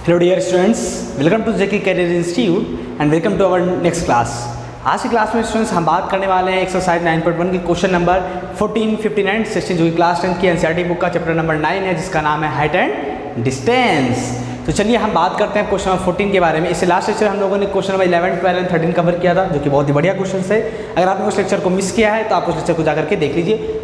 Hello dear students, welcome to JK career institute and welcome to our next class. आज की class में students हम बात करने वाले हैं एक्सरसाइज 9.1 के क्वेश्चन नंबर 14, 59, 16 जो कि क्लास 10 की एनसीईआरटी बुक का चैप्टर नंबर 9 है, जिसका नाम है हाइट एंड डिस्टेंस। तो चलिए हम बात करते हैं क्वेश्चन नंबर 14 के बारे में। इससे लास्ट लेक्चर हम लोगों ने क्वेश्चन नंबर 11, 12 एंड 13 कवर किया था, जो कि बहुत ही बढ़िया क्वेश्चन है। अगर आपने उस लेक्चर को मिस किया है तो आप उस लेक्चर को जाकर के देख लीजिए।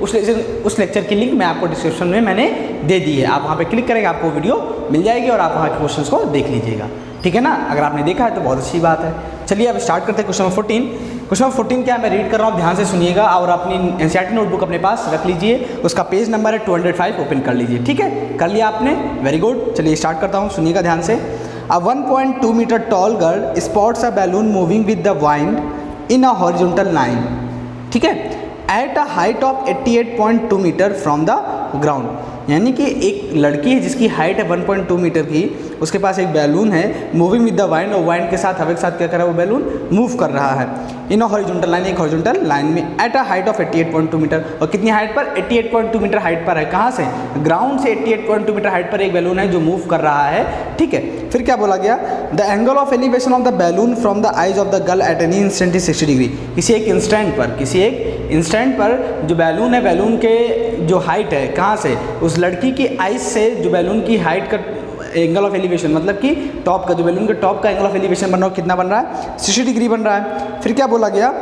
उस लेक्चर की लिंक मैं आपको डिस्क्रिप्शन में मैंने दे दी है। आप वहाँ पे क्लिक करेंगे, आपको वीडियो मिल जाएगी और आप वहाँ के क्वेश्चंस को देख लीजिएगा, ठीक है ना। अगर आपने देखा है तो बहुत अच्छी बात है। चलिए अब स्टार्ट करते हैं क्वेश्चन नंबर 14। क्वेश्चन नंबर 14 क्या मैं रीड कर रहा हूँ, ध्यान से सुनिएगा और अपनी एनसीईआरटी नोटबुक अपने पास रख लीजिए। उसका पेज नंबर है 205, ओपन कर लीजिए। ठीक है, कर लिया आपने, वेरी गुड। चलिए स्टार्ट करता हूँ, सुनिएगा ध्यान से। A 1.2 meter tall girl spots a balloon moving with the wind in a horizontal line, ठीक है, at a height of 88.2 meter from the ground। यानी कि एक लड़की है जिसकी हाइट है 1.2 मीटर की, उसके पास एक बैलून है मूविंग विद द वाइंड, और वाइंड के साथ हवा के साथ क्या कर रहा है, वो बैलून मूव कर रहा है इन अ हॉरिजॉन्टल लाइन, एक हॉरिजॉन्टल लाइन में, at a height of 88.2 metre. और कितनी हाइट पर? 88.2 मीटर हाइट पर है। कहाँ से? ग्राउंड से 88.2 मीटर हाइट पर एक बैलून है जो मूव कर रहा है, ठीक है। फिर क्या बोला गया? The angle of elevation of the balloon from the eyes of the girl at any instant is 60 degree. किसी एक इंस्टेंट पर जो बैलून है, बैलून के जो हाइट है, कहाँ से? उस लड़की की आइज से जो बैलून की हाइट का एंगल ऑफ एलिवेशन, मतलब कि टॉप का, जो बैलून के टॉप का एंगल ऑफ एलिवेशन बन रहा है, कितना बन रहा है? 60 डिग्री बन रहा है। फिर क्या बोला गया?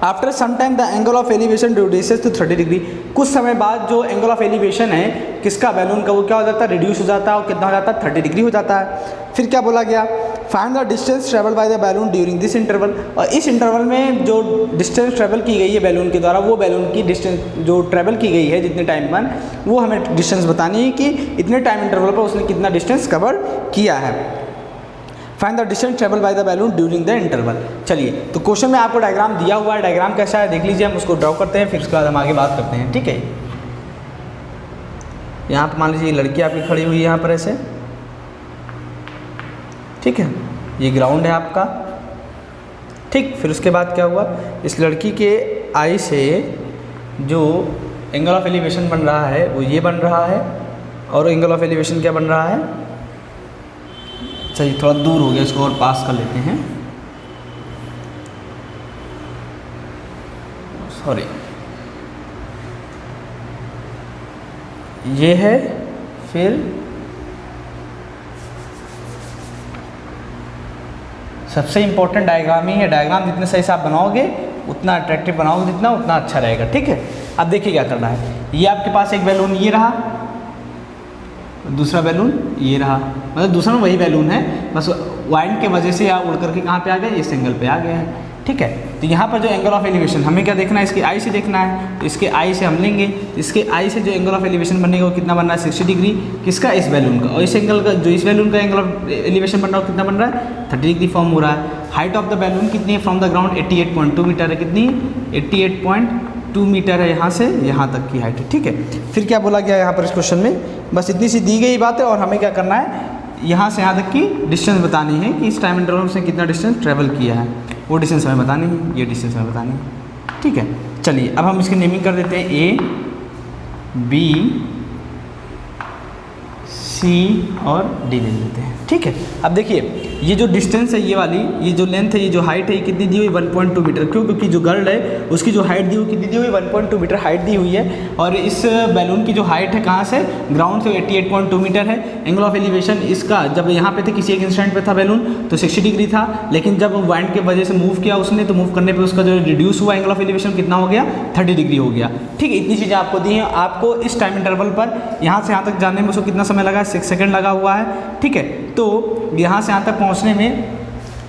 After some time the angle of elevation reduces to 30 degree. कुछ समय बाद जो एंगल ऑफ एलिवेशन है किसका, बैलून का, वो क्या हो जाता है? रिड्यूस हो जाता है। और कितना हो जाता है? 30 डिग्री हो जाता है। फिर क्या बोला गया? Find the distance travel by the balloon during this interval. और इस इंटरवल में जो डिस्टेंस ट्रेवल की गई है बैलून के द्वारा, वो बैलून की डिस्टेंस जो ट्रेवल की गई है जितने टाइम पर, वो हमें डिस्टेंस बतानी है कि इतने टाइम इंटरवल पर उसने कितना डिस्टेंस कवर किया है। Find the distance travel by the balloon during the interval. चलिए, तो क्वेश्चन में आपको डायग्राम दिया हुआ है, डायग्राम कैसा है देख लीजिए। हम उसको ड्रॉ करते हैं, फिर उसके बाद हम आगे बात करते हैं, ठीक है। यहाँ पर मान लीजिए लड़की आपकी खड़ी हुई है यहाँ पर ऐसे, ठीक है, ये ग्राउंड है आपका, ठीक। फिर उसके बाद क्या हुआ? इस लड़की के आई से जो एंगल ऑफ एलिवेशन बन रहा है वो ये बन रहा है, और एंगल ऑफ एलिवेशन क्या बन रहा है? चलिए थोड़ा दूर हो गया, इसको और पास कर लेते हैं, सॉरी, ये है। फिर सबसे इंपॉर्टेंट डायग्राम ही है। डायग्राम जितने सही से आप बनाओगे, उतना अट्रैक्टिव बनाओगे जितना, उतना अच्छा रहेगा, ठीक है। अब देखिए क्या करना है। ये आपके पास एक बैलून ये रहा, दूसरा बैलून ये रहा, मतलब दूसरा वही बैलून है, बस वाइंड के वजह से आप उड़ करके कहाँ पे आ गए? इस एंगल पे आ गए हैं, ठीक है। तो यहाँ पर जो एंगल ऑफ एलिवेशन हमें क्या देखना है? इसके आई से देखना है। तो इसके आई से हम लेंगे, इसके आई से जो एंगल ऑफ एलिवेशन बनेगा वो कितना बन रहा है? 60 डिग्री। किसका? इस बैलून का। और इस एंगल का, जो इस बैलून का एंगल ऑफ एलिवेशन बन रहा है, कितना बन रहा है? 30 डिग्री फॉर्म हो रहा है। हाइट ऑफ द बैलून कितनी है फ्रॉम द ग्राउंड? 88.2 मीटर है। कितनी? 88.2 मीटर है यहाँ से यहाँ तक की हाइट है, ठीक है। फिर क्या बोला गया यहाँ पर इस क्वेश्चन में? बस इतनी सी दी गई बात है, और हमें क्या करना है? यहाँ से यहाँ तक की डिस्टेंस बतानी है कि इस टाइम इंटरवल से कितना डिस्टेंस ट्रेवल किया है, वो डिस्टेंस हमें बतानी है, ये डिस्टेंस हमें बतानी है, ठीक है। चलिए अब हम इसकी नेमिंग कर देते हैं, ए, बी, सी और डी ले लेते हैं, ठीक है। अब देखिए ये जो डिस्टेंस है, ये वाली, ये जो लेंथ है, ये जो हाइट है, ये कितनी दी हुई? 1.2 मीटर। क्यों? क्योंकि जो गर्ल है उसकी जो हाइट दी हुई कितनी दी हुई? 1.2 मीटर हाइट दी हुई है। और इस बैलून की जो हाइट है कहाँ से? ग्राउंड से 88.2 मीटर है। एंगल ऑफ एलिवेशन इसका, जब यहाँ पे थे किसी एक इंस्टेंट पे था बैलून, तो 60 डिग्री था, लेकिन जब वाइंड के वजह से मूव किया उसने, तो मूव करने पर उसका जो रिड्यूस हुआ एंगल ऑफ एलिवेशन कितना हो गया? 30 डिग्री हो गया, ठीक है। इतनी चीज़ें आपको दी हैं। आपको इस टाइम इंटरवल पर यहाँ से यहाँ तक जाने में उसको कितना समय लगा? 6 सेकेंड लगा हुआ है, ठीक है। तो यहाँ से यहाँ तक पहुँचने में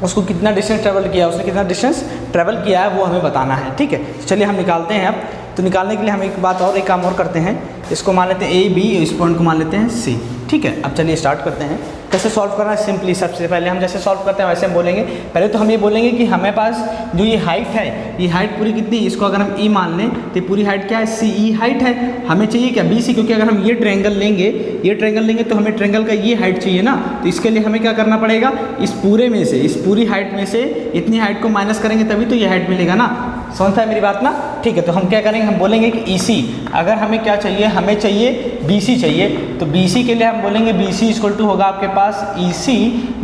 उसको कितना डिस्टेंस ट्रैवल किया, उसने कितना डिस्टेंस ट्रैवल किया है, वो हमें बताना है, ठीक है। चलिए हम निकालते हैं अब। तो निकालने के लिए हम एक काम और करते हैं। इसको मान लेते हैं ए, बी, इस पॉइंट को मान लेते हैं सी, ठीक है। अब चलिए स्टार्ट करते हैं। कैसे सॉल्व करना है? सिंपली सबसे पहले हम जैसे सॉल्व करते हैं वैसे हम बोलेंगे। पहले तो हम ये बोलेंगे कि हमें पास जो ये हाइट है, ये हाइट पूरी कितनी? इसको अगर हम ई मान लें तो पूरी हाइट क्या है? सी ई हाइट है। हमें चाहिए क्या? बी सी, क्योंकि अगर हम ये ट्रायंगल लेंगे तो हमें ट्रायंगल का ये हाइट चाहिए ना। तो इसके लिए हमें क्या करना पड़ेगा? इस पूरे में से, इस पूरी हाइट में से इतनी हाइट को माइनस करेंगे तभी तो ये हाइट मिलेगा ना। समझता है मेरी बात ना? ठीक है, तो हम क्या करेंगे, हम बोलेंगे कि EC, अगर हमें क्या चाहिए, हमें चाहिए BC चाहिए, तो BC के लिए हम बोलेंगे BC इक्वल टू होगा आपके पास EC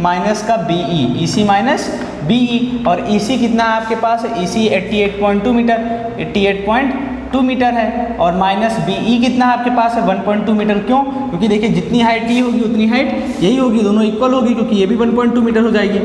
माइनस का BE, EC माइनस BE, और EC कितना है आपके पास, EC 88.2 मीटर, 88.2 मीटर है, और माइनस BE कितना है आपके पास है 1.2 मीटर। क्यों? क्योंकि देखिए जितनी हाइट ये होगी उतनी हाइट यही होगी, दोनों इक्वल होगी, क्योंकि ये भी 1.2 मीटर हो जाएगी।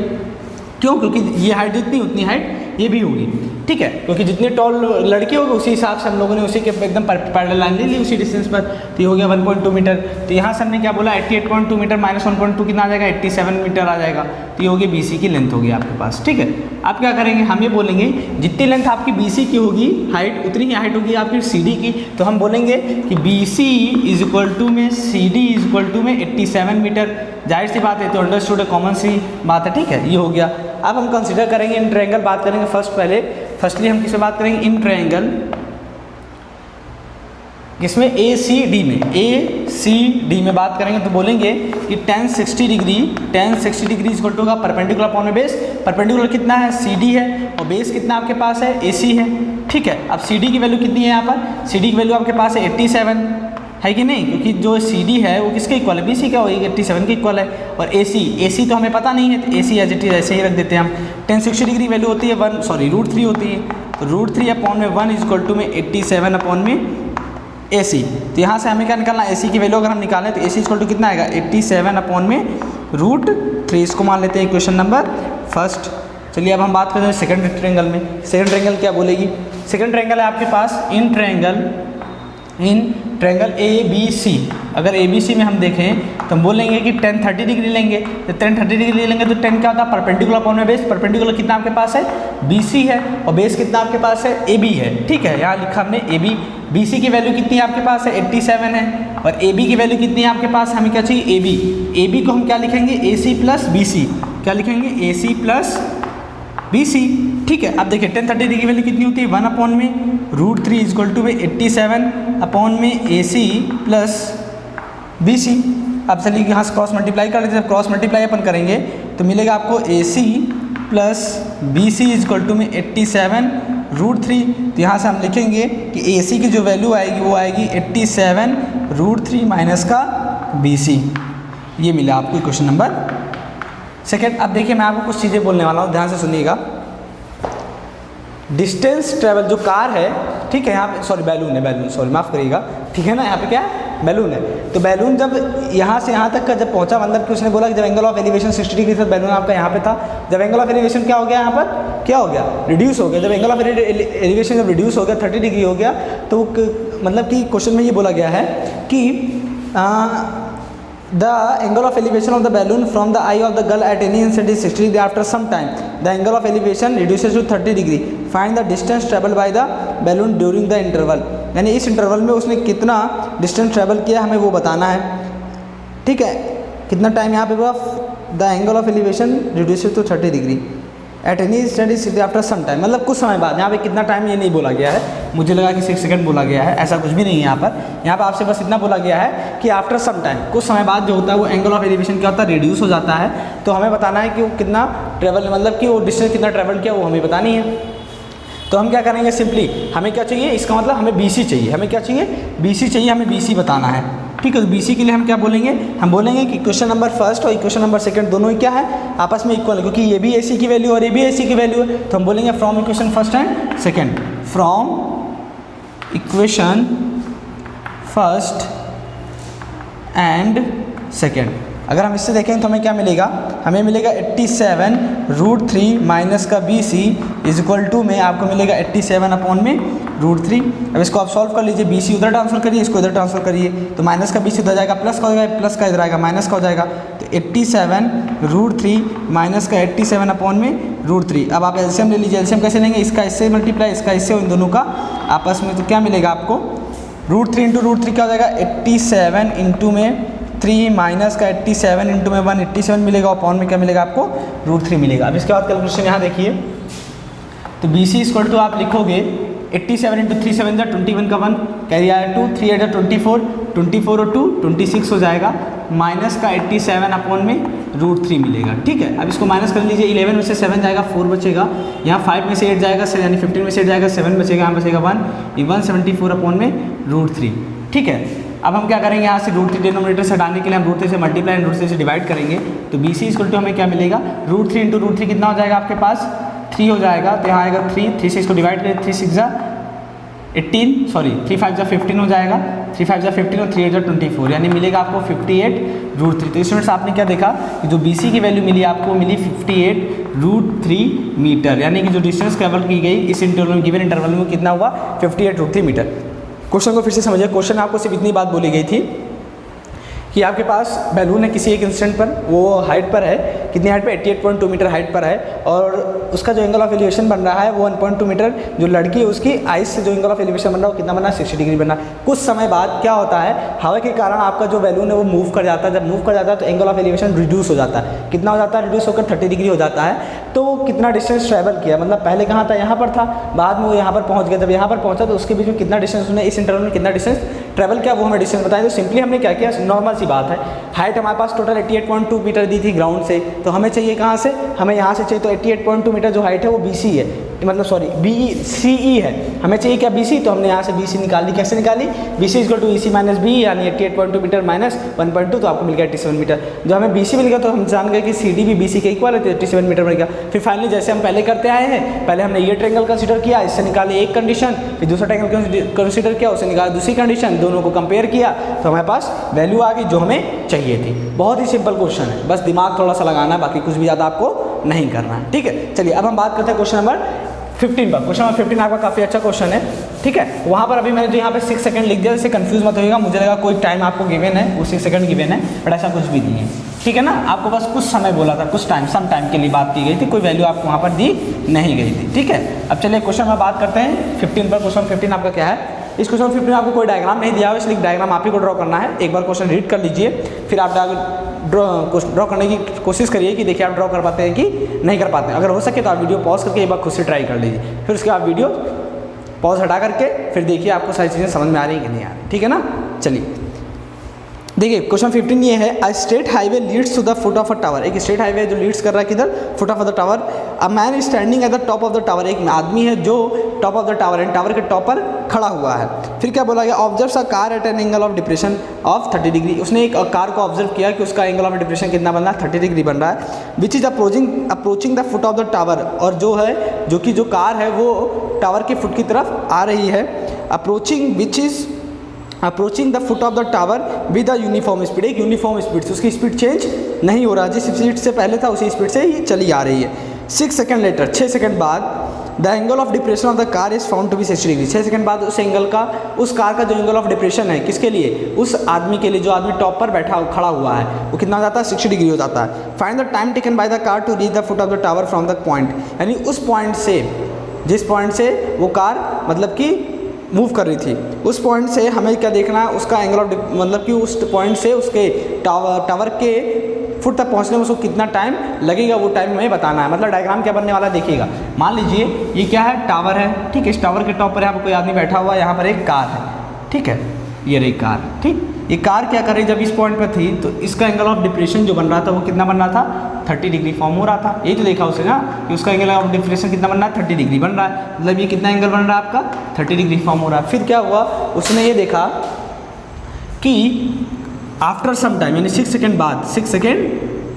क्यों? क्योंकि ये हाइट जितनी उतनी हाइट ये भी होगी, ठीक है, क्योंकि जितनी टॉल लड़की होगी उसी हिसाब से हम लोगों ने उसी के एकदम पैरेलल लाइन ले ली उसी डिस्टेंस पर, तो ये हो गया 1.2 मीटर। तो यहाँ से हमने क्या बोला, 88.2 मीटर माइनस 1.2 कितना आ जाएगा, 87 मीटर आ जाएगा, तो ये होगी BC की लेंथ होगी आपके पास, ठीक है। आप क्या करेंगे, हम ये बोलेंगे जितनी लेंथ आपकी BC की होगी हाइट, उतनी ही हाइट होगी आपकी CD की, तो हम बोलेंगे कि BC इज इक्वल टू में CD इज इक्वल टू में 87 मीटर। जाहिर सी बात है, तो अंडरस्टूड है, कॉमन सी बात है, ठीक है, ये हो गया। अब हम कंसिडर करेंगे इन ट्रायंगल, बात करेंगे फर्स्टली हम किससे बात करेंगे, इन ट्रायंगल, किसमें, ACD में, ACD में बात करेंगे तो बोलेंगे कि tan 60 डिग्री इक्वल टू होगा परपेंडिकुलर अपॉन में बेस। परपेंडिकुलर कितना है, CD है, और बेस कितना आपके पास है, AC है, ठीक है। अब CD की वैल्यू कितनी है, यहाँ पर CD की वैल्यू आपके पास है 87 है कि नहीं, क्योंकि जो CD है वो किसके इक्वल है, BC का होगी, 87 के इक्वल है। और AC तो हमें पता नहीं है, तो AC एज इट इज ऐसे ही रख देते हैं हम। tan 60 डिग्री वैल्यू होती है √3 होती है, तो √3 अपॉन में 1 इक्वल टू में 87 अपॉन में AC। तो यहाँ से हमें क्या निकालना, AC की वैल्यू अगर हम निकालें तो AC इक्वल टू कितना आएगा, 87 अपॉन में √3, इसको मान लेते हैं क्वेश्चन नंबर फर्स्ट। चलिए अब हम बात करते हैं सेकंड ट्रायंगल में। सेकंड ट्रायंगल क्या बोलेगी, सेकंड ट्रायंगल है आपके पास इन ट्रायंगल ABC। अगर ABC में हम देखें तो हम बोलेंगे कि tan 30 डिग्री लेंगे, तो tan 30 डिग्री लेंगे तो tan क्या होता है, परपेंडिकुलर अपॉन में बेस। परपेंडिकुलर कितना आपके पास है, BC है, और बेस कितना आपके पास है, AB है, ठीक है, यहाँ लिखा हमने AB। BC की वैल्यू कितनी है आपके पास है, 87 है, और AB की वैल्यू कितनी है आपके पास, हमें क्या चाहिए, AB को हम क्या लिखेंगे, AC प्लस BC, क्या लिखेंगे, AC प्लस BC, ठीक है। अब देखिए tan 30 की वैल्यू कितनी होती है, 1 अपॉन में √3 इक्वल टू में 87 अपॉन में AC प्लस BC। अब चलिए यहाँ से क्रॉस मल्टीप्लाई कर लेते हैं। जब क्रॉस मल्टीप्लाई अपन करेंगे तो मिलेगा आपको AC plus BC equal to में 87 √3। तो यहाँ से हम लिखेंगे कि AC की जो वैल्यू आएगी वो आएगी 87 √3 माइनस का BC। ये मिला आपको क्वेश्चन नंबर सेकेंड। अब देखिए मैं आपको कुछ चीज़ें बोलने वाला हूँ, ध्यान से सुनिएगा। डिस्टेंस ट्रेवल जो कार है, ठीक है, यहाँ पे सॉरी बैलून है, सॉरी माफ़ करिएगा, ठीक है ना, यहाँ पे क्या है, बैलून है। तो बैलून जब यहाँ से यहाँ तक का जब पहुँचा, मतलब कि उसने बोला कि जब एंगल ऑफ एलिवेशन 60 डिग्री था, बैलून आपका यहाँ पे था। जब एंगल ऑफ एलिवेशन क्या हो गया, यहाँ पर क्या हो गया, रिड्यूस हो गया। जब एंगल ऑफ एलिवेशन जब रिड्यूस हो गया, 30 डिग्री हो गया, तो मतलब कि क्वेश्चन में ये बोला गया है कि the angle of elevation of the balloon from the eye of the girl at any instant is 60 degree. After some time the angle of elevation reduces to 30 degree. Find the distance traveled by the balloon during the interval. यानी इस interval में उसने कितना distance travel किया हमें वो बताना है, ठीक है। कितना टाइम यहाँ पे हुआ, the angle of elevation reduces to 30 degree at any instant is after some time, मतलब कुछ समय बाद। यहाँ पे कितना टाइम ये नहीं बोला गया है, मुझे लगा कि 6 सेकंड बोला गया है, ऐसा कुछ भी नहीं है यहाँ पर। यहाँ पर आपसे बस इतना बोला गया है कि आफ्टर सम टाइम, कुछ समय बाद जो होता है वो एंगल ऑफ एलिवेशन क्या होता है, रिड्यूस हो जाता है। तो हमें बताना है कि वो कितना ट्रेवल, मतलब कि वो डिस्टेंस कितना ट्रेवल किया वो हमें बतानी है। तो हम क्या करेंगे, सिंपली हमें क्या चाहिए, इसका मतलब हमें BC चाहिए, हमें क्या चाहिए, BC चाहिए, हमें BC बताना है, ठीक है। तो BC के लिए हम क्या बोलेंगे, हम बोलेंगे कि क्वेश्चन नंबर फर्स्ट और क्वेश्चन नंबर सेकंड दोनों ही क्या है, आपस में इक्वल है, क्योंकि ये भी AC की वैल्यू और ये भी AC की वैल्यू है। तो हम बोलेंगे from equation first and second, from equation first and second. अगर हम इससे देखें तो हमें क्या मिलेगा, हमें मिलेगा 87 √3 माइनस का BC इज इक्वल टू में आपको मिलेगा 87 अपॉन में √3। अब इसको आप सॉल्व कर लीजिए, BC उधर ट्रांसफर करिए, इसको इधर ट्रांसफर करिए, तो माइनस का BC उधर जाएगा, प्लस का हो जाएगा, प्लस का इधर आएगा, माइनस का हो जाएगा। तो 87 √3 माइनस का 87 अपॉन में √3। अब आप एलसीएम ले लीजिए, एलसीएम कैसे लेंगे, इसका इससे मल्टीप्लाई, इसका इससे, इन दोनों का आपस में, तो क्या मिलेगा आपको, √3 इंटू √3 क्या हो जाएगा, 87 इंटू में 3 माइनस का 87 इंटू में 187 मिलेगा, और अपॉन में क्या मिलेगा आपको, √3 मिलेगा। अब इसके बाद कैलकुलेशन यहाँ देखिए, तो BC इक्वल टू आप लिखोगे 87 इंटू 3 7 21 का 1 कैरी आया 2, 3 8 24, 24 और 2 26 हो जाएगा। माइनस का 87 अपॉन में √3 मिलेगा। ठीक है, अब इसको माइनस कर लीजिए, 11 में से 7 जाएगा 4 बचेगा, यहाँ 5 में से 8 जाएगा यानी 15 में से 8 जाएगा 7 बचेगा, यहाँ बचेगा 1, ये 174 अपॉन में √3। ठीक है, अब हम क्या करेंगे, यहाँ से √3 डिनोमिनेटर से हटाने के लिए हम √3 से मल्टीप्लाई एंड √3 से डिवाइड करेंगे, तो BC इक्वल टू हमें क्या मिलेगा, √3 इंटू √3 कितना हो जाएगा आपके पास 3 हो जाएगा, तो यहाँ आएगा 3 से इसको डिवाइड करें, 3 6 जा 18, सॉरी 3 5 जा 15 हो जाएगा, 3 5 जा 15 और 3 8 जा 24, यानी मिलेगा आपको 58√3। तो स्टूडेंट्स आपने क्या देखा कि जो BC की वैल्यू मिली आपको मिली 58√3 मीटर, यानी कि जो डिस्टेंस ट्रेवल की गई इस इंटरवल में, गिवन इंटरवल में कितना हुआ 58√3 मीटर। क्वेश्चन को फिर से समझिए, क्वेश्चन आपको सिर्फ इतनी बात बोली गई थी कि आपके पास बैलून है किसी एक इंस्टेंट पर, वो हाइट पर है, कितनी हाइट पे 88.2 मीटर हाइट पर है, और उसका जो एंगल ऑफ एलिवेशन बन रहा है वो 1.2 मीटर, जो लड़की है उसकी आइस से जो एंगल ऑफ एलिवेशन बन रहा है वो कितना बन रहा है 60 डिग्री बन रहा है। कुछ समय बाद क्या होता है, हवा के कारण आपका जो बैलून है वो मूव कर जाता है, जब मूव कर जाता है तो एंगल ऑफ एलिवेशन रिड्यूस हो जाता है, कितना हो जाता है, रिड्यूस होकर 30 डिग्री हो जाता है। तो वो कितना डिस्टेंस ट्रैवल किया, मतलब पहले कहाँ था, यहाँ पर था, बाद में वो यहाँ पर पहुँच गया, जब यहाँ पर पहुँचा तो उसके बीच में कितना डिस्टेंस उसने इस इंटरवल में कितना डिस्टेंस ट्रैवल किया वो हमें डिस्टेंस बताएं। तो सिंपली हमने क्या किया, नॉर्मल सी बात है, हाइट हमारे पास टोटल 88.2 मीटर दी थी ग्राउंड से, तो हमें चाहिए कहाँ से, हमें यहाँ से चाहिए, तो 88.2 मीटर जो हाइट है वो BC है, मतलब सॉरी BCE है, हमें चाहिए क्या BC, तो हमने यहाँ से BC निकाल ली, कैसे निकाली, BC equal to EC minus B, यानी 88.2 मीटर माइनस 1.2, तो आपको मिल गया 87 मीटर। जो हमें BC मिल गया तो हम जान गए कि CD भी BC के इक्वल है, तो 87 मीटर मिल गया। फिर फाइनली जैसे हम पहले करते आए हैं, पहले हमने ये ट्रायंगल कंसीडर किया, इससे निकाले एक कंडीशन, फिर दूसरा ट्रायंगल कंसीडर किया, उससे निकाला दूसरी कंडीशन, दोनों को कंपेयर किया तो हमारे पास वैल्यू आ गई जो हमें चाहिए थी। बहुत ही सिंपल क्वेश्चन है, बस दिमाग थोड़ा सा लगाना है, बाकी कुछ भी ज़्यादा आपको नहीं करना है। ठीक है, चलिए अब हम बात करते हैं क्वेश्चन नंबर 15 पर। क्वेश्चन नंबर 15 आपका काफ़ी अच्छा क्वेश्चन है। ठीक है, वहाँ पर अभी मैंने जो यहाँ पे 6 सेकंड लिख दिया, इससे कंफ्यूज मत होइएगा, मुझे लगा कोई टाइम आपको गिवन है, वो 6 सेकंड गिवन है, बट ऐसा कुछ भी नहीं है। ठीक है ना, आपको बस कुछ समय बोला था, कुछ टाइम, सम टाइम के लिए बात की गई थी, कोई वैल्यू आपको वहाँ पर दी नहीं गई थी। ठीक है, अब चलिए क्वेश्चन में बात करते हैं 15 पर। क्वेश्चन 15 आपका क्या है, इस क्वेश्चन 15 में आपको कोई डायग्राम नहीं दिया हुआ, इसलिए डायग्राम आप ही को ड्रॉ करना है। एक बार क्वेश्चन रीड कर लीजिए, फिर आप ड्रॉ करने की कोशिश करिए कि देखिए आप ड्रॉ कर पाते हैं कि नहीं कर पाते हैं। अगर हो सके तो आप वीडियो पॉज करके एक बार खुद से ट्राई कर लीजिए, फिर उसके बाद वीडियो पॉज हटा करके फिर देखिए आपको सारी चीज़ें समझ में आ रही है कि नहीं आ रही। ठीक है ना, चलिए देखिए क्वेश्चन 15 ये है, a straight highway leads to the foot of a tower. एक स्ट्रेट हाईवे जो लीड्स कर रहा है किधर, foot of the tower. A man standing at the top of the tower, एक आदमी है जो टॉप ऑफ द टावर है, टावर के टॉप पर खड़ा हुआ है। फिर क्या बोला गया, observes a car at an angle of depression of 30 degree. उसने एक कार को ऑब्जर्व किया कि उसका एंगल ऑफ डिप्रेशन कितना बन रहा है, 30 डिग्री बन रहा है। Which is approaching the foot of the tower, और जो है जो कि जो कार है वो टावर के फुट की तरफ आ रही है। Approaching which is approaching the foot of the tower with a uniform speed, एक यूनिफॉर्म स्पीड से, उसकी स्पीड चेंज नहीं हो रहा, जिस स्पीड से पहले था उसी स्पीड से ही चली आ रही है। 6 सेकंड लेटर, 6 सेकंड बाद the angle of depression of the car is found to be 60 degree. 6 second बाद उस एंगल का, उस कार का जो एंगल ऑफ डिप्रेशन है किसके लिए, उस आदमी के लिए जो आदमी टॉप पर बैठा खड़ा हुआ है, वो कितना हो जाता है 60 डिग्री हो जाता है। Find the time taken by the car to reach the foot of the tower from the point, यानी उस पॉइंट से, जिस पॉइंट से वो कार मतलब कि मूव कर रही थी, उस पॉइंट से हमें क्या देखना है, उसका एंगल ऑफ मतलब कि उस पॉइंट से उसके टावर के फुट तक पहुंचने में उसको कितना टाइम लगेगा वो टाइम हमें बताना है। मतलब डायग्राम क्या बनने वाला है देखिएगा। मान लीजिए ये क्या है, टावर है, ठीक है, इस टावर के टॉप पर यहाँ पर कोई आदमी बैठा हुआ है, यहाँ पर एक कार है, ठीक है, ये रही कार, ठीक। ये कार क्या कर रही, जब इस पॉइंट पर थी तो इसका एंगल ऑफ डिप्रेशन जो बन रहा था वो कितना बन रहा था, 30 डिग्री फॉर्म हो रहा था। ये तो देखा उसने ना कि उसका एंगल ऑफ डिप्रेशन कितना बन रहा है, 30 डिग्री बन रहा है, मतलब ये कितना एंगल बन रहा है आपका, 30 डिग्री फॉर्म हो रहा है। फिर क्या हुआ, उसने ये देखा कि आफ्टर सम टाइम, यानी 6 सेकेंड बाद, 6 सेकेंड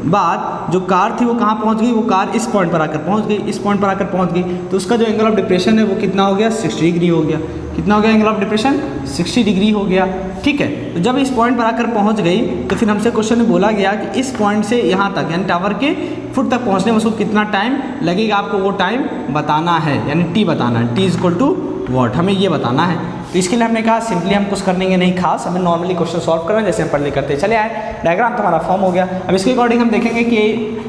बाद जो कार थी वो कहाँ पहुँच गई, वो कार इस पॉइंट पर आकर पहुँच गई, इस पॉइंट पर आकर पहुँच गई, तो उसका जो एंगल ऑफ डिप्रेशन है वो कितना हो गया, 60 डिग्री हो गया। कितना हो गया एंगल ऑफ डिप्रेशन, 60 डिग्री हो गया, ठीक है। तो जब इस पॉइंट पर आकर पहुँच गई तो फिर हमसे क्वेश्चन में बोला गया कि इस पॉइंट से यहाँ तक, यानी टावर के फुट तक पहुँचने में उसको कितना टाइम लगेगा, आपको वो टाइम बताना है, यानी टी बताना है, T is equal to what, हमें ये बताना है। तो इसके लिए हमने कहा सिंपली हम कुछ करेंगे नहीं खास, हमें नॉर्मली क्वेश्चन सॉल्व करना है जैसे हम पढ़ने करते हैं। चले आए, डायग्राम तो हमारा फॉर्म हो गया। अब इसके अकॉर्डिंग हम देखेंगे कि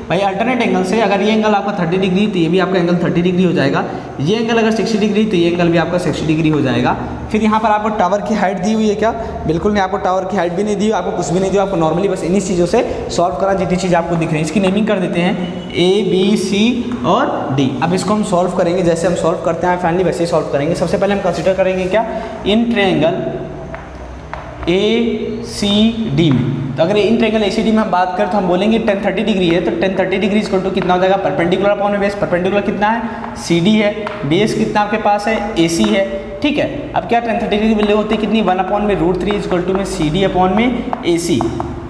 भाई अल्टरनेट एंगल से, अगर ये एंगल आपका 30 डिग्री तो ये भी आपका एंगल 30 डिग्री हो जाएगा, ये एंगल अगर 60 डिग्री तो ये एंगल भी आपका 60 डिग्री हो जाएगा। फिर यहाँ पर आपको टावर की हाइट दी हुई है क्या, बिल्कुल नहीं, आपको टावर की हाइट भी नहीं दी, आपको कुछ भी नहीं दिया, आपको नॉर्मली बस इन्हीं चीज़ों से सॉल्व करना जितनी चीज़ आपको दिख रही है। इसकी नेमिंग कर देते हैं ABC और D। अब इसको हम सॉल्व करेंगे, जैसे हम सॉल्व करते हैं फाइनली वैसे ही सॉल्व करेंगे। सबसे पहले हम कंसिडर करेंगे क्या, इन ट्रायंगल ACD में, तो अगर इन ट्रायंगल ACD में हम बात करें तो हम बोलेंगे tan 30 डिग्री है, तो tan 30 डिग्री इक्वल टू कितना हो जाएगा, परपेंडिकुलर अपॉन में बेस, परपेंडिकुलर कितना है CD है, बेस कितना आपके पास है AC है, ठीक है। अब क्या tan 30 डिग्री की वैल्यू होती है कितनी, 1/√3 इक्वल टू में CD अपॉन में AC।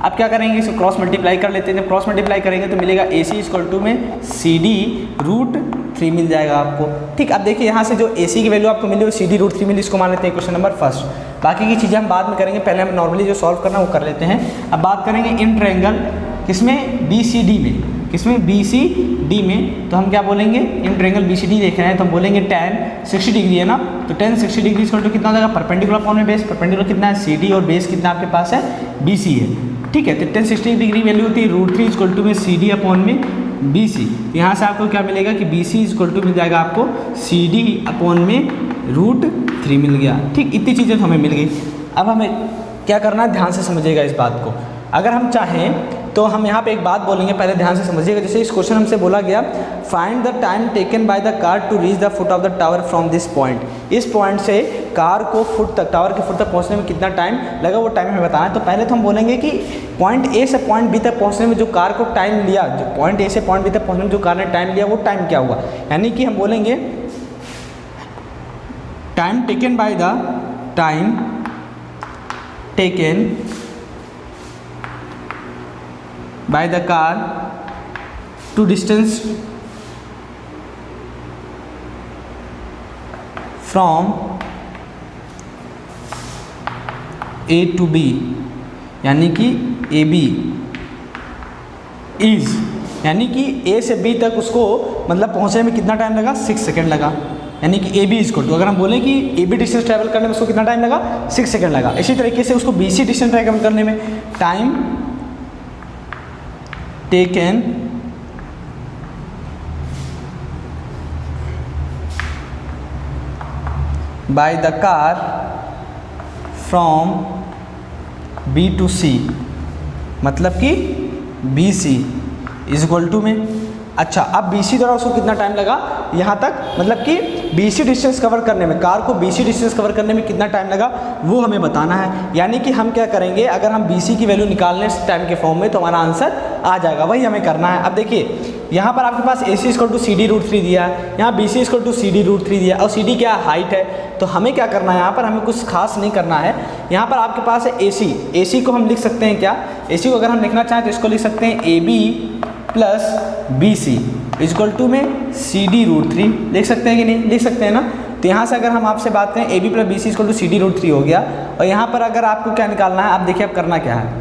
अब क्या करेंगे, इसको क्रॉस मल्टीप्लाई कर लेते हैं, जब क्रॉस मल्टीप्लाई करेंगे तो मिलेगा AC इक्वल टू में CD√3 मिल जाएगा आपको, ठीक। अब देखिए यहाँ से जो AC की वैल्यू आपको मिली वो CD√3 मिली, इसको मान लेते हैं क्वेश्चन नंबर फर्स्ट। बाकी की चीज़ें हम बाद में करेंगे, पहले हम नॉर्मली जो सॉल्व करना वो कर लेते हैं। अब बात करेंगे इन ट्रायंगल किसमें, BCD में, किसमें BCD में, तो हम क्या बोलेंगे, इन ट्रायंगल BCD देख रहे हैं तो हम बोलेंगे tan 60 डिग्री है ना, तो tan 60 डिग्री इक्वल टू कितना हो जाएगा, परपेंडिकुलर अपॉन में बेस, परपेंडिकुलर कितना है CD और बेस कितना आपके पास है BC है, ठीक है। तो tan 60 डिग्री वैल्यू होती है √3 इक्वल टू में CD अपॉन में BC। यहाँ से आपको क्या मिलेगा कि BC इक्वल टू मिल जाएगा आपको CD अपॉन में √3 मिल गया, ठीक। इतनी चीज़ें तो हमें मिल गई। अब हमें क्या करना है, ध्यान से समझिएगा इस बात को। अगर हम चाहें तो हम यहाँ पे एक बात बोलेंगे, पहले ध्यान से समझिएगा। जैसे इस क्वेश्चन हमसे बोला गया find the time taken by the car to reach the foot of the tower from this point. इस पॉइंट से कार को फुट तक, टावर के फुट तक पहुँचने में कितना टाइम लगा, वो टाइम हमें बताना है। तो पहले तो हम बोलेंगे कि पॉइंट A से पॉइंट B तक पहुँचने में जो कार को टाइम लिया, जो पॉइंट A से पॉइंट B तक पहुँचने में जो कार ने टाइम लिया वो टाइम क्या हुआ, यानी कि हम बोलेंगे time taken by the time taken by the car to distance from A to B, यानी कि AB is, यानी कि A से B तक उसको मतलब पहुंचने में कितना टाइम लगा, 6 सेकेंड लगा, यानी कि AB इक्वल टू, अगर हम बोलें कि AB डिस्टेंस ट्रैवल करने में उसको कितना टाइम लगा, 6 सेकेंड लगा। इसी तरीके से उसको BC डिस्टेंस ट्रैवल करने में time taken by the car from B to C, मतलब कि BC इज इक्वल टू में, अच्छा अब BC द्वारा उसको कितना टाइम लगा यहाँ तक, मतलब कि BC डिस्टेंस कवर करने में, कार को BC डिस्टेंस कवर करने में कितना टाइम लगा वो हमें बताना है। यानी कि हम क्या करेंगे, अगर हम BC की वैल्यू निकालने टाइम के फॉर्म में तो हमारा आंसर आ जाएगा, वही हमें करना है। अब देखिए यहाँ पर आपके पास AC इक्वल टू CD√3 दिया है, यहाँ BC इक्वल टू CD√3 दिया है, और CD क्या हाइट है, तो हमें क्या करना है, यहाँ पर हमें कुछ खास नहीं करना है। यहाँ पर आपके पास है AC को हम लिख सकते हैं क्या, AC को अगर हम लिखना चाहें तो इसको लिख सकते हैं AB plus BC equal to में CD√3, लिख सकते हैं कि नहीं, लिख सकते हैं ना। तो यहाँ से अगर हम आपसे बात करें AB plus BC equal to CD√3 हो गया, और यहाँ पर अगर आपको क्या निकालना है, आप देखिए अब करना क्या है,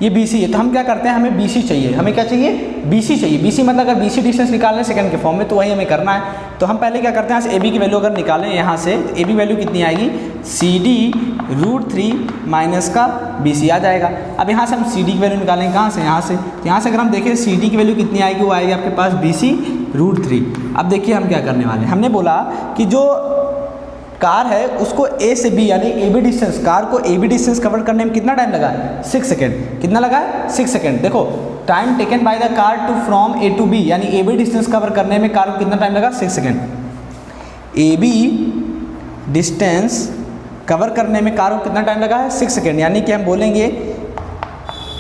ये BC है तो हम क्या करते हैं, हमें BC चाहिए, हमें क्या चाहिए, BC चाहिए। BC मतलब अगर BC डिस्टेंस निकालना है सेकंड के फॉर्म में तो वही हमें करना है। तो हम पहले क्या करते हैं, यहाँ से AB की वैल्यू अगर निकालें यहाँ से, तो AB वैल्यू कितनी आएगी, CD√3 माइनस का BC आ जाएगा। अब यहाँ से हम CD की वैल्यू निकालेंगे कहाँ से, यहाँ से, तो यहाँ से अगर हम देखें CD की वैल्यू कितनी आएगी, वो आएगी आपके पास BC√3। अब देखिए हम क्या करने वाले हैं, हमने बोला कि जो कार है उसको A से B यानी AB डिस्टेंस, कार को AB डिस्टेंस कवर करने में कितना टाइम लगा है, 6 सेकेंड। कितना लगा है, 6 सेकेंड। देखो time taken by the car to from A to B, यानी AB डिस्टेंस कवर करने में कार को कितना टाइम लगा, 6 सेकेंड। AB डिस्टेंस कवर करने में कार को कितना टाइम लगा है, 6 सेकेंड, यानी कि हम बोलेंगे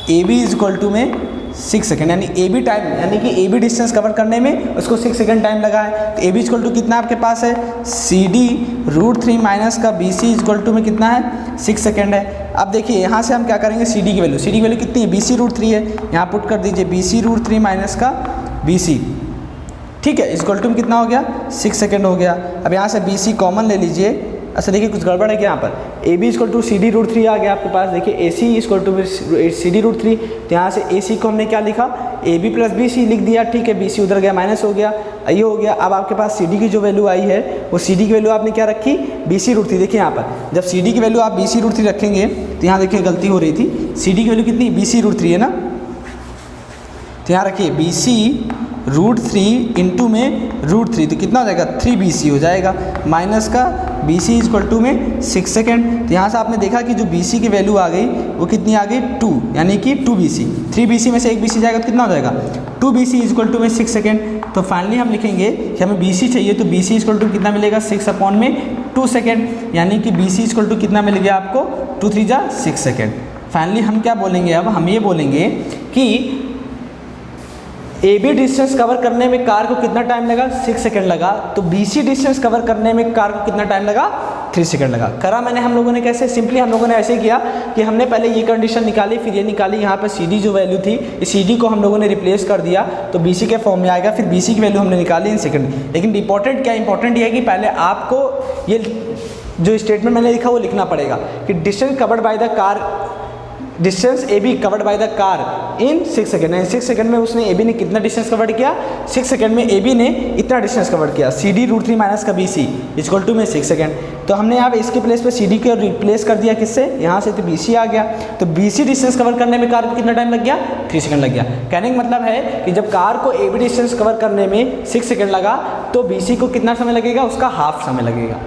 AB इज इक्वल टू में 6 सेकेंड, यानी AB टाइम, यानी कि AB डिस्टेंस कवर करने में उसको 6 सेकेंड टाइम लगा है। तो AB इक्वल टू कितना आपके पास है, CD√3 माइनस का BC इक्वल टू में कितना है, 6 सेकेंड है। अब देखिए यहाँ से हम क्या करेंगे, CD की वैल्यू कितनी है, BC√3 है, यहाँ पुट कर दीजिए BC√3 माइनस का BC, ठीक है, इक्वल टू में कितना हो गया, 6 सेकेंड हो गया। अब यहाँ से BC कॉमन ले लीजिए। अच्छा देखिए कुछ गड़बड़ है कि यहाँ पर AB इक्वल टू CD√3 आ गया आपके पास, देखिए AC इक्वल टू CD√3, तो यहाँ से AC को हमने क्या लिखा, AB प्लस BC लिख दिया, ठीक है, BC उधर गया माइनस हो गया, ये हो गया। अब आपके पास CD की जो वैल्यू आई है वो CD की वैल्यू आपने क्या रखी, BC√3। देखिए यहाँ पर जब CD की वैल्यू आप BC√3 रखेंगे तो यहाँ देखिए गलती हो रही थी, CD की वैल्यू कितनी, BC√3 है ना, तो यहाँ रखिए BC√3 इंटू में √3, तो कितना हो जाएगा, 3BC हो जाएगा, माइनस का BC इक्वल टू में 6 सेकेंड। तो यहाँ से आपने देखा कि जो BC की वैल्यू आ गई वो कितनी आ गई, 2, यानी कि 2BC, 3BC में से 1BC जाएगा तो कितना हो जाएगा, 2BC इक्वल टू में 6 सेकेंड। तो फाइनली हम लिखेंगे कि हमें BC चाहिए, तो BC इक्वल टू कितना मिलेगा, 6 अपॉन में 2 सेकेंड, यानी कि BC इक्वल टू कितना मिल गया आपको, 2 3 जा 6 सेकेंड। फाइनली हम क्या बोलेंगे, अब हम ये बोलेंगे कि AB डिस्टेंस कवर करने में कार को कितना टाइम लगा, 6 सेकंड लगा। तो BC डिस्टेंस कवर करने में कार को कितना टाइम लगा, 3 सेकंड लगा। करा मैंने हम लोगों ने कैसे, सिंपली हम लोगों ने ऐसे किया कि हमने पहले ये कंडीशन निकाली, फिर ये निकाली, यहाँ पर CD जो वैल्यू थी इस CD को हम लोगों ने रिप्लेस कर दिया तो BC के फॉर्म में आएगा, फिर BC की वैल्यू हमने निकाली इन सेकंड। लेकिन इंपॉर्टेंट क्या, इंपॉर्टेंट ये है कि पहले आपको ये जो स्टेटमेंट मैंने लिखा वो लिखना पड़ेगा कि distance covered by the car, distance AB covered by the car in 6 second. 6 second में उसने AB ने कितना डिस्टेंस कवर्ड किया, 6 सेकंड में AB ने इतना डिस्टेंस कवर्ड किया। CD √3 माइनस का BC इक्वल टू में 6 सेकंड। तो हमने यहाँ पे इसके प्लेस पे CD को रिप्लेस कर दिया किससे, यहाँ से, तो BC आ गया। तो BC डिस्टेंस कवर करने में कार को कितना टाइम लग गया, 3 सेकंड लग गया। कहने का मतलब है कि जब कार को AB डिस्टेंस कवर करने में 6 सेकंड लगा तो BC को कितना समय लगेगा, उसका हाफ समय लगेगा।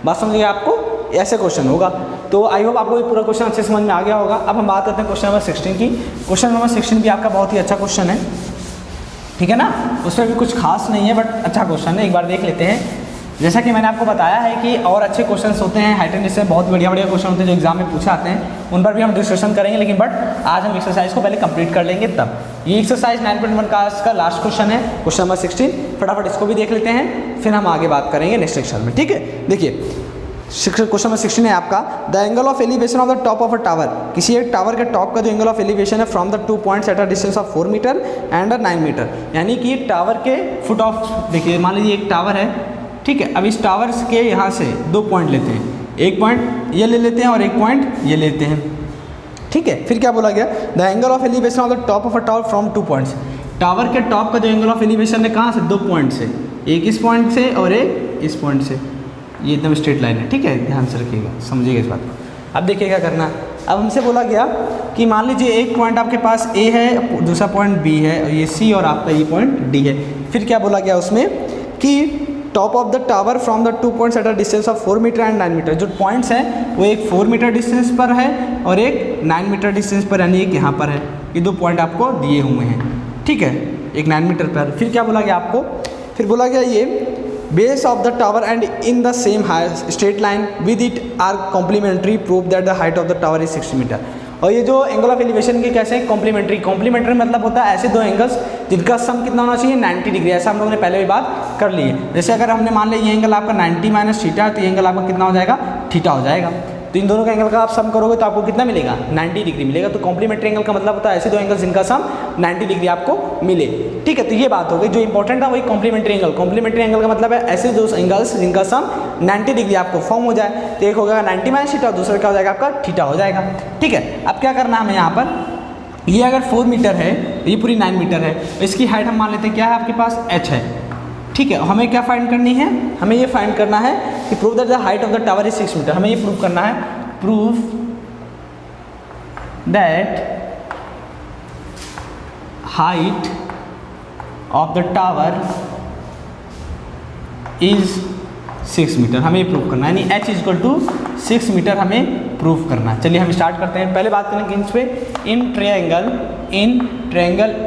बात समझिए, आपको ऐसे क्वेश्चन होगा। तो आई होप आपको ये पूरा क्वेश्चन अच्छे समझ में आ गया होगा। अब हम बात करते हैं क्वेश्चन नंबर 16 की। क्वेश्चन नंबर 16 भी आपका बहुत ही अच्छा क्वेश्चन है, ठीक है ना, उसमें भी कुछ खास नहीं है बट अच्छा क्वेश्चन है, एक बार देख लेते हैं। जैसा कि मैंने आपको बताया है कि और अच्छे क्वेश्चंस होते हैं, हाइट एंड डिस्टेंस बहुत बढ़िया क्वेश्चन होते हैं जो एग्जाम में पूछे आते हैं, उन पर भी हम डिस्कशन करेंगे। लेकिन बट आज हम एक्सरसाइज को पहले कंप्लीट कर लेंगे तब। ये एक्सरसाइज 9.1 का इसका लास्ट क्वेश्चन है, क्वेश्चन नंबर 16। फटाफट इसको भी देख लेते हैं, फिर हम आगे बात करेंगे नेक्स्ट सेक्शन में, ठीक है। देखिए क्वेश्चन नंबर 16 है आपका, the angle of elevation of the top of a tower, किसी एक टावर के टॉप का जो एंगल ऑफ एलिवेशन है from the 2 points at a distance of 4 metre and 9 metre, यानी कि टावर के फुट ऑफ, देखिए मान लीजिए एक टावर है, ठीक है। अब इस टावर के यहाँ से 2 पॉइंट लेते हैं, एक पॉइंट ये ले लेते हैं और एक पॉइंट ये लेते हैं, ठीक है। फिर क्या बोला गया, the angle of elevation of the top of a tower from 2 points, tower के टॉप का जो एंगल ऑफ एलिवेशन है कहाँ से, 2 पॉइंट से, एक इस पॉइंट से और एक इस पॉइंट से, ये एकदम स्ट्रेट लाइन है, ठीक है, ध्यान से रखिएगा, समझिएगा इस बात को। अब देखिए क्या करना है, अब हमसे बोला गया कि मान लीजिए एक पॉइंट आपके पास A है, दूसरा पॉइंट B है, और ये C और आपका ये पॉइंट D है। फिर क्या बोला गया उसमें कि top of the tower from the 2 points at a distance of 4 metre and 9 metre, जो पॉइंट्स हैं वो एक 4 मीटर डिस्टेंस पर है और एक 9 मीटर डिस्टेंस पर, यानी एक यहाँ पर है, ये 2 पॉइंट आपको दिए हुए हैं, ठीक है, एक 9 मीटर पर। फिर क्या बोला गया आपको, फिर बोला गया ये base of the tower and in the same straight line with it are complementary, prove that the height of the tower is 60 metre. और ये जो एंगल ऑफ एलिवेशन के कैसे हैं, कॉम्प्लीमेंट्री, कॉम्प्लीमेंट्री मतलब होता है ऐसे दो एंगल्स जिनका सम कितना होना चाहिए, 90 डिग्री। ऐसा हम लोगों ने पहले भी बात कर ली है। जैसे अगर हमने मान लिया ये एंगल आपका 90 माइनस थीटा, तो ये एंगल आपका कितना हो जाएगा, थीटा हो जाएगा। तो इन दोनों का एंगल का आप सम करोगे तो आपको कितना मिलेगा, 90 डिग्री मिलेगा। तो कॉम्प्लीमेंट्री एंगल का मतलब होता है ऐसे दो एंगल्स जिनका सम 90 डिग्री आपको मिले, ठीक है। तो ये बात हो गई, जो इंपॉर्टेंट था वही कॉम्प्लीमेंट्री एंगल। कॉम्प्लीमेंट्री एंगल का मतलब है ऐसे दो एंगल्स जिनका सम 90 डिग्री आपको फॉर्म हो जाए। तो एक हो जाएगा 90 माइनस थीटा, दूसरा क्या हो जाएगा आपका थीटा हो जाएगा, ठीक है। अब क्या करना हमें यहाँ पर, ये अगर 4 मीटर है, ये पूरी 9 मीटर है, इसकी हाइट हम मान लेते हैं क्या है आपके पास, h है, ठीक है। हमें क्या फाइंड करनी है, हमें ये फाइंड करना है कि prove that the height of the tower is 6 metre. हमें ये प्रूव करना है, prove that height of the tower is 6 metre. हमें ये प्रूव करना है, यानी h is equal to 6 metre हमें प्रूव करना है। चलिए हम स्टार्ट करते हैं। पहले बात करेंगे इंच पे, इन ट्रायंगल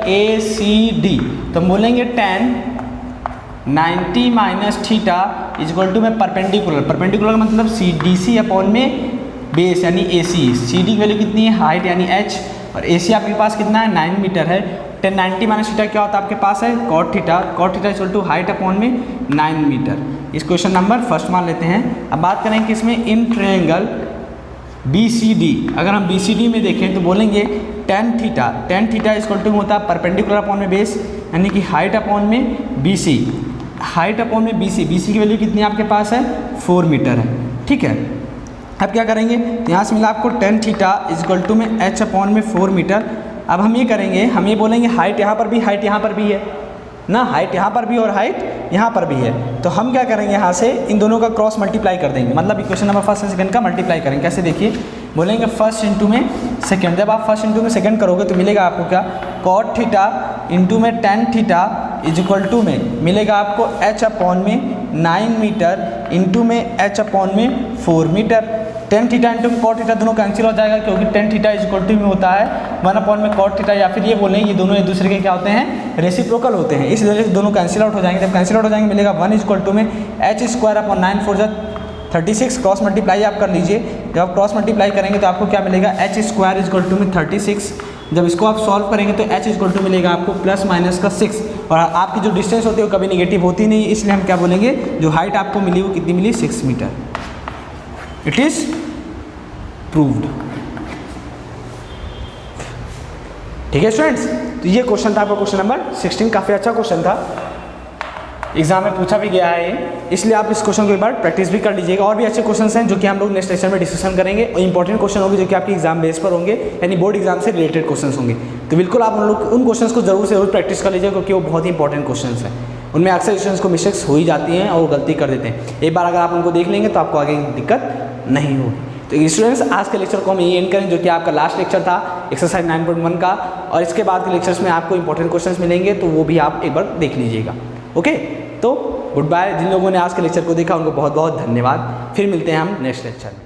ACD, तो हम बोलेंगे tan 90 minus theta is equal to में परपेंडिकुलर, परपेंडिकुलर मतलब CDC अपॉन में बेस यानी AC। CD की वैल्यू कितनी है, हाइट यानी h, और AC आपके पास कितना है, 9 मीटर है। 1090 माइनस थीटा क्या होता है आपके पास है, cot theta, cot theta is equal to height upon में 9 मीटर। इस क्वेश्चन नंबर फर्स्ट मान लेते हैं। अब बात करेंगे कि इसमें इन ट्रायंगल BCD, अगर हम BCD में देखें तो बोलेंगे tan theta is equal to होता है परपेंडिकुलर अपॉन में बेस, यानी कि हाइट अपॉन में BC, हाइट अपॉन में BC की वैल्यू कितनी आपके पास है, 4 मीटर है, ठीक है। अब क्या करेंगे, यहाँ से मिला आपको tan theta is equal to में h अपॉन में 4 मीटर। अब हम ये करेंगे, हम ये बोलेंगे हाइट यहाँ पर भी, हाइट यहाँ पर भी है ना, हाइट यहाँ पर भी और हाइट यहाँ पर भी है। तो हम क्या करेंगे, यहाँ से इन दोनों का क्रॉस मल्टीप्लाई कर देंगे, मतलब equation number first and second का मल्टीप्लाई करेंगे। कैसे देखिए, बोलेंगे फर्स्ट इंटू में सेकंड। जब आप फर्स्ट इंटू में सेकंड करोगे तो मिलेगा आपको क्या, cot थीटा इंटू में tan theta is equal to में मिलेगा आपको h अपॉन में 9 मीटर इंटू में h अपॉन में 4 मीटर। tan थीटा इंटू में cot थीटा दोनों कैंसिल हो जाएगा, क्योंकि tan theta is equal to में होता है 1 अपॉन में cot थीटा, या फिर ये बोलें ये दोनों एक दूसरे के क्या होते हैं, रेसिप्रोकल होते हैं, इस वजह से दोनों कैंसिल आउट हो जाएंगे। जब कैंसिल आउट हो जाएंगे मिलेगा 1 इज इक्वल टू में h स्क्वायर अपॉन 9 4 जा 36, क्रॉस मल्टीप्लाई आप कर लीजिए, जब आप क्रॉस मल्टीप्लाई करेंगे तो आपको क्या मिलेगा, H square is equal to में 36। जब इसको आप सॉल्व करेंगे तो एच इज इक्वल टू मिलेगा आपको प्लस माइनस का 6, और आपकी जो डिस्टेंस होती है वो कभी नेगेटिव होती नहीं, इसलिए हम क्या बोलेंगे, जो हाइट आपको मिली वो कितनी मिली, 6 मीटर। It is proved. ठीक है स्टूडेंट्स, तो ये क्वेश्चन था आपका क्वेश्चन नंबर 16। काफ़ी अच्छा क्वेश्चन था, एग्जाम में पूछा भी गया है, इसलिए आप इस क्वेश्चन को एक बार प्रैक्टिस भी कर लीजिएगा। और भी अच्छे क्वेश्चंस हैं जो कि हम लोग नेक्स्ट लेक्चर में डिस्कशन करेंगे, और इंपॉर्टेंट क्वेश्चन होंगे जो कि आपके एग्जाम बेस पर होंगे, यानी बोर्ड एग्जाम से रिलेटेड क्वेश्चंस होंगे। तो बिल्कुल आप उन लोग उन क्वेश्चंस को जरूर से जरूर प्रैक्टिस कर लीजिएगा, क्योंकि वो बहुत ही इंपॉर्टेंट क्वेश्चंस हैं। उनमें अक्सर स्टूडेंट्स को मिस्टेक्स हो ही जाती हैं और वो गलती कर देते हैं। एक बार अगर आप उनको देख लेंगे तो आपको आगे दिक्कत नहीं होगी। तो स्टूडेंट्स, आज के लेक्चर को हम यही एंड करें, जो कि आपका लास्ट लेक्चर था एक्सरसाइज 9.1 का, और इसके बाद के लेक्चर्स में आपको इंपॉर्टेंट क्वेश्चंस मिलेंगे, तो वो भी आप एक बार देख लीजिएगा। ओके, तो गुड बाय। जिन लोगों ने आज के लेक्चर को देखा उनको बहुत बहुत धन्यवाद। फिर मिलते हैं हम नेक्स्ट लेक्चर में।